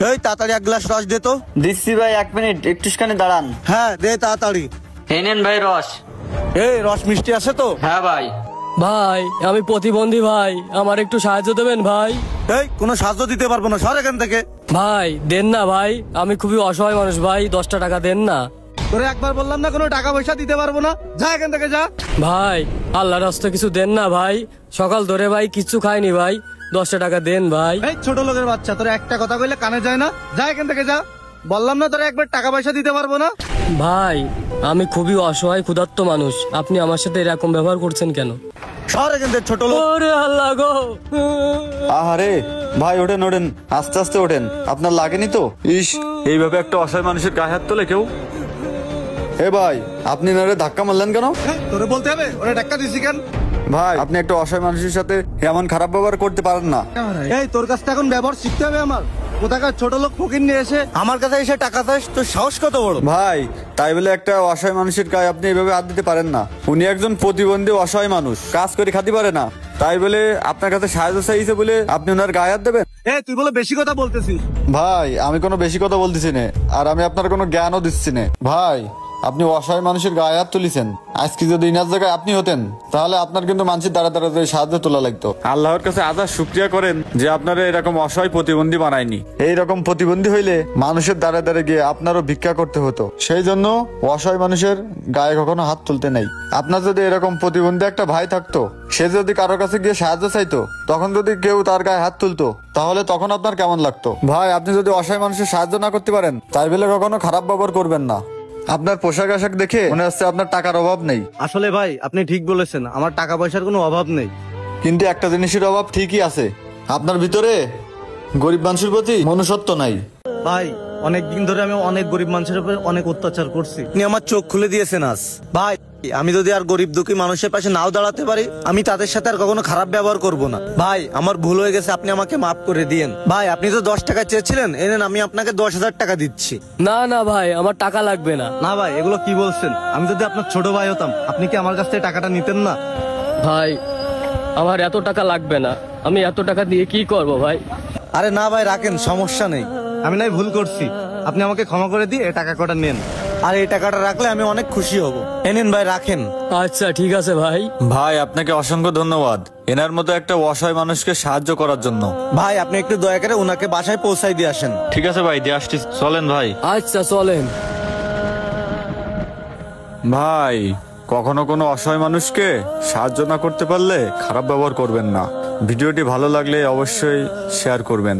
এই তাড়াতাড়ি এক গ্লাস রস দে তো। দিচ্ছি ভাই, 1 মিনিট, একটুখানি দাঁড়ান। হ্যাঁ দে তাড়াতাড়ি। এই নেন ভাই রস। এই রস মিষ্টি আছে তো? হ্যাঁ ভাই। ভাই আমি প্রতিবন্ধী ভাই, আমার একটু সাহায্য দেবেন ভাই। এই কোনো সাহায্য দিতে পারবো না, সর এখান থেকে। ভাই দেন না ভাই, আমি খুবই অসহায় মানুষ ভাই, 10টা টাকা দেন না। তোরে একবার বললাম না কোনো টাকা পয়সা দিতে পারবো না, যা এখান থেকে যা। ভাই আল্লাহর রাস্তায় কিছু দেন না ভাই, সকাল ধরে ভাই কিচ্ছু খাইনি ভাই, 10টা টাকা দেন ভাই। এই ছোট লোকের বাচ্চা, তোরে একটা কথা কইলে কানে যায় না, যা এখান থেকে যা। বললাম না তোরে একবার টাকা পয়সা দিতে পারবো না। ভাই আমি খুবই অসহায় ক্ষুধার্ত মানুষ, আপনি আমার সাথে এরকম ব্যবহার করছেন কেন? সর এখান থেকে ছোট লোক। ওরে আল্লাহ গো। আহারে ভাই, ওঠেন ওঠেন, আস্তে আস্তে ওঠেন, আপনার লাগেনি তো? ইস, এইভাবে একটা অসহায় মানুষের গায়ে হাত তোলে কেউ? এ ভাই, আপনি নারে ধাক্কা মারলেন কেন? তোরে বলতে হবে ওরে টাকা দিছি কেন? ভাই আপনি একটা অসহায় মানুষের সাথে এমন খারাপ ব্যবহার করতে পারেন না। এই তোর কাছ থেকে এখন ব্যবহার শিখতে হবে আমার। কোথাকার ছোট লোক ফকির নিয়ে এসে আমার কাছে এসে টাকা চাস, তোর সাহস কত বড়? ভাই তাই বলে একটা অসহায় মানুষের গায়ে আপনি এভাবে হাত দিতে পারেন না। উনি একজন প্রতিবন্ধী অসহায় মানুষ, কাজ করে খাতে পারে না, তাই বলে আপনার কাছে সাহায্য চাইছে বলে আপনি ওনার গায়ে হাত দেবেন? এই তুই বলে বেশি কথা বলতেছিস। ভাই আমি কোনো বেশি কথা বলতেছি না, আর আমি আপনার কোনো জ্ঞানও দিচ্ছি না। ভাই আপনি অসহায় মানুষের গায়ে হাত তুলিছেন, আজকে যদি ইনার জায়গায় আপনি হতেন তাহলে আপনার কিন্তু মানুষের দ্বারা দ্বারা সাহায্য তোলা লাগতো। আল্লাহর কাছে আজাদ শুকরিয়া করেন যে আপনারা এরকম অসহায় প্রতিবন্ধী বানায়নি। এইরকম প্রতিবন্ধী হইলে মানুষের দ্বারা দ্বারা গিয়ে আপনারও ভিক্ষা করতে হতো, সেই জন্য অসহায় মানুষের গায়ে কখনো হাত তুলতে নেই। আপনার যদি এরকম প্রতিবন্ধী একটা ভাই থাকতো, সে যদি কারোর কাছে গিয়ে সাহায্য চাইতো, তখন যদি কেউ তার গায়ে হাত তুলতো, তাহলে তখন আপনার কেমন লাগতো? ভাই আপনি যদি অসহায় মানুষের সাহায্য না করতে পারেন, তাই বলে কখনো খারাপ ব্যবহার করবেন না। আপনার পোশাক আশাক দেখে মনে হচ্ছে আপনার টাকার অভাব নেই। আসলে ভাই আপনি ঠিক বলেছেন, আমার টাকা পয়সার কোনো অভাব নেই, কিন্তু একটা জিনিসের অভাব ঠিকই আছে, আপনার ভিতরে গরিব মানুষের প্রতি মনুষ্যত্ব নাই। ভাই অনেকদিন ধরে আমি অনেক গরিব মানুষের উপর অনেক অত্যাচার করছি, আপনি আমার চোখ খুলে দিয়েছেন আজ। ভাই আমি যদি আর গরিব দুঃখী মানুষের পাশে নাও দাঁড়াতে পারি, আমি তাদের সাথে আর কখনো খারাপ ব্যবহার করব না। ভাই আমার ভুল হয়ে গেছে, আপনি আমাকে মাফ করে দিয়েন। ভাই আপনি তো 10 টাকা চেয়েছিলেন, এনেন আমি আপনাকে 10,000 টাকা দিচ্ছি। না না ভাই, আমার টাকা লাগবে না। না ভাই এগুলো কি বলছেন? আমি যদি আপনার ছোট ভাই হতাম, আপনি কি আমার কাছ থেকে টাকাটা নিতেন না? ভাই আমার এত টাকা লাগবে না, আমি এত টাকা দিয়ে কি করব ভাই? আরে না ভাই রাখেন, সমস্যা নেই, আমি নাই ভুল করছি, আপনি আমাকে ক্ষমা করে দিয়ে এই টাকা কটা নেন। আর এই টাকাটা রাখলে আমি অনেক খুশি হব। এনেন ভাই রাখেন। আচ্ছা ঠিক আছে ভাই। ভাই আপনাকে অসংখ্য ধন্যবাদ এনার মতো একটা অসহায় মানুষকে সাহায্য করার জন্য। ভাই আপনি একটু দয়া করে উনাকে বাসায় পৌঁছাই দিয়ে আসেন। ঠিক আছে ভাই, দিয়ে আসছি, চলেন ভাই। আচ্ছা চলেন। ভাই কখনো কোনো অসহায় মানুষকে সাহায্য না করতে পারলে খারাপ ব্যবহার করবেন না। ভিডিওটি ভালো লাগলে অবশ্যই শেয়ার করবেন।